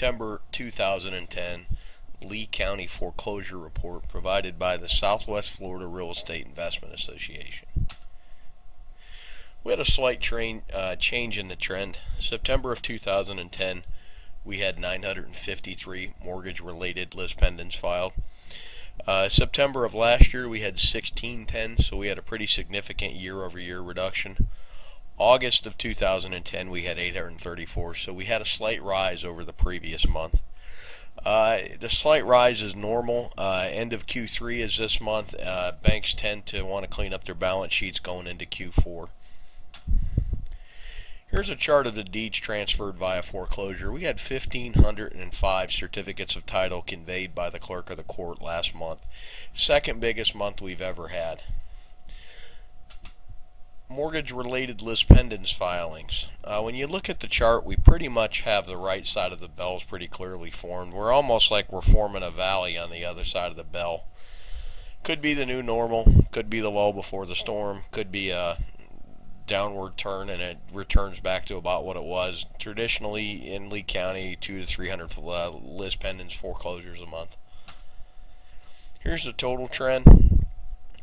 September 2010 Lee County Foreclosure Report provided by the Southwest Florida Real Estate Investment Association. We had a slight change in the trend. September of 2010, we had 953 mortgage-related list pendants filed. September of last year, we had 1610, so we had a pretty significant year-over-year reduction. August of 2010, we had 834, so we had a slight rise over the previous month. The slight rise is normal. End of Q3 is this month. Banks tend to want to clean up their balance sheets going into Q4. Here's a chart of the deeds transferred via foreclosure. We had 1,505 certificates of title conveyed by the clerk of the court last month. Second biggest month we've ever had. Mortgage-related list pendants filings. When you look at the chart, we pretty much have the right side of the bells pretty clearly formed. We're almost like we're forming a valley on the other side of the bell. Could be the new normal, could be the lull before the storm, could be a downward turn and it returns back to about what it was. Traditionally in Lee County, 200 to 300 list pendants foreclosures a month. Here's the total trend.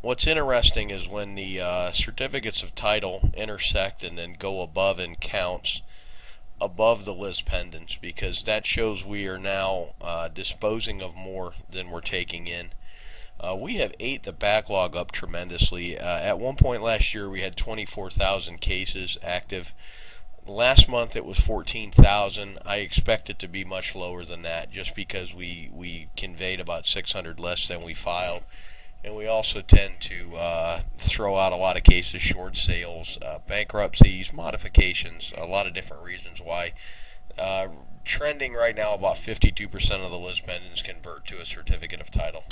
What's interesting is when the certificates of title intersect and then go above in counts above the list pendants, because that shows we are now disposing of more than we're taking in. We have ate the backlog up tremendously. At one point last year, we had 24,000 cases active. Last month, it was 14,000. I expect it to be much lower than that, just because we conveyed about 600 less than we filed. And we also tend to throw out a lot of cases, short sales, bankruptcies, modifications, a lot of different reasons why. Trending right now, about 52% of the list pendants convert to a certificate of title.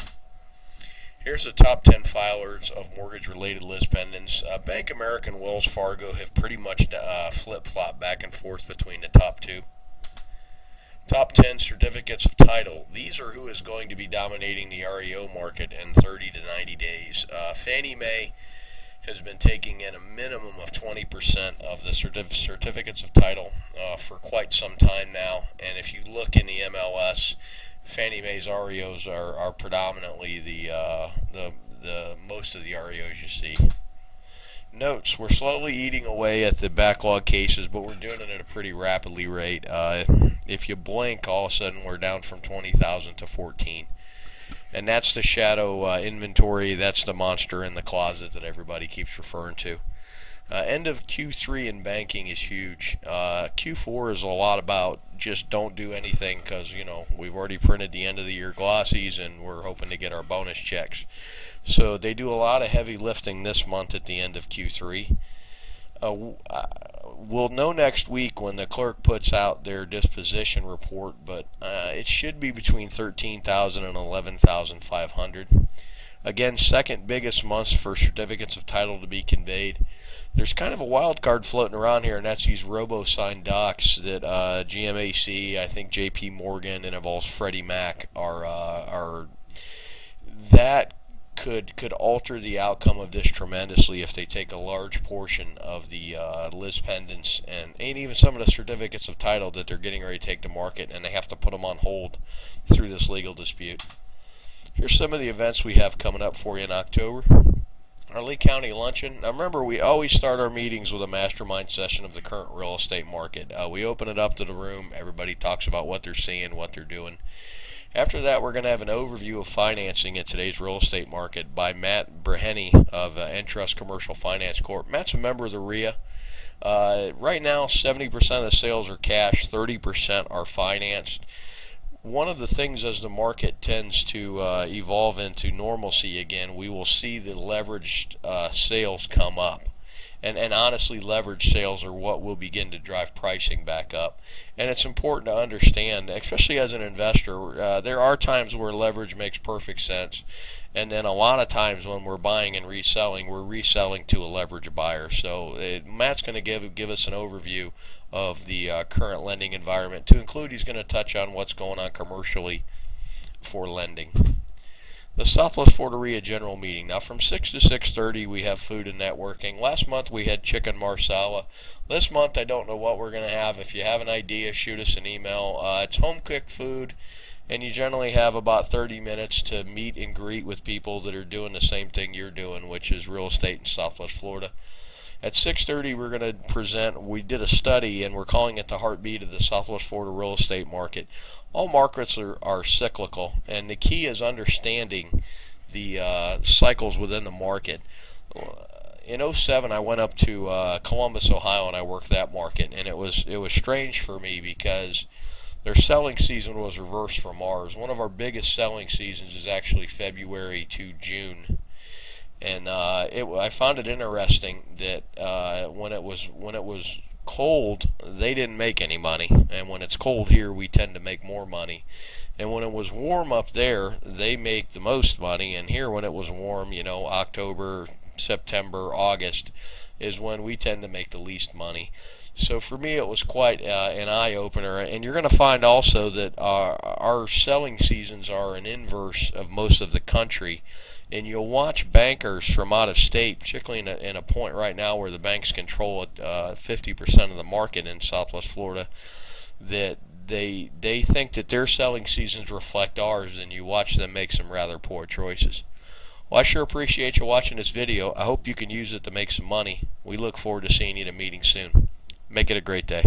Here's the top 10 filers of mortgage-related list pendants. Bank America and Wells Fargo have pretty much flip-flopped back and forth between the top two. Top 10 certificates of title. These are who is going to be dominating the REO market in 30 to 90 days. Fannie Mae has been taking in a minimum of 20% of the certificates of title for quite some time now. And if you look in the MLS, Fannie Mae's REOs are predominantly the most of the REOs you see. Notes: we're slowly eating away at the backlog cases, but we're doing it at a pretty rapidly rate. If you blink, all of a sudden we're down from 20,000 to 14. And that's the shadow inventory. That's the monster in the closet that everybody keeps referring to. End of Q3 in banking is huge. Q4 is a lot about just don't do anything, because we've already printed the end of the year glossies and we're hoping to get our bonus checks. So they do a lot of heavy lifting this month at the end of Q3. We'll know next week when the clerk puts out their disposition report, but it should be between 13,000 and 11,500. Again, second biggest months for certificates of title to be conveyed. There's kind of a wild card floating around here, and that's these robo-signed docs that GMAC, I think JP Morgan, and involves Freddie Mac are that could alter the outcome of this tremendously if they take a large portion of the list pendants and even some of the certificates of title that they're getting ready to take to market, and they have to put them on hold through this legal dispute. Here's some of the events we have coming up for you in October. Our Lee County Luncheon. Now remember, we always start our meetings with a mastermind session of the current real estate market. We open it up to the room. Everybody talks about what they're seeing, what they're doing. After that, we're going to have an overview of financing in today's real estate market by Matt Breheny of Entrust Commercial Finance Corp. Matt's a member of the RIA. Right now, 70% of the sales are cash, 30% are financed. One of the things as the market tends to evolve into normalcy again, we will see the leveraged sales come up. And honestly, leveraged sales are what will begin to drive pricing back up. And it's important to understand, especially as an investor, there are times where leverage makes perfect sense. And then a lot of times when we're buying and reselling, we're reselling to a leverage buyer. So Matt's going to give us an overview of the current lending environment. To include, he's going to touch on what's going on commercially for lending. the Southwest Florida RIA General Meeting. Now from 6 to 6:30 we have food and networking. Last month we had chicken marsala. This month I don't know what we're going to have. If you have an idea, shoot us an email. It's home cooked food, and you generally have about 30 minutes to meet and greet with people that are doing the same thing you're doing, which is real estate in Southwest Florida. At 6:30 we're going to present, we did a study and we're calling it the heartbeat of the Southwest Florida real estate market. All markets are cyclical, and the key is understanding the cycles within the market. In '07 I went up to Columbus, Ohio, and I worked that market, and it was strange for me because their selling season was reversed from ours. One of our biggest selling seasons is actually February to June. And I found it interesting that when it was cold, they didn't make any money, and when it's cold here, we tend to make more money. And when it was warm up there, they make the most money. And here, when it was warm, October, September, August is when we tend to make the least money. So for me, it was quite an eye-opener. And you're going to find also that our selling seasons are an inverse of most of the country. And you'll watch bankers from out of state, particularly in a point right now where the banks control 50% of the market in Southwest Florida, that they think that their selling seasons reflect ours, and you watch them make some rather poor choices. Well, I sure appreciate you watching this video. I hope you can use it to make some money. We look forward to seeing you at a meeting soon. Make it a great day.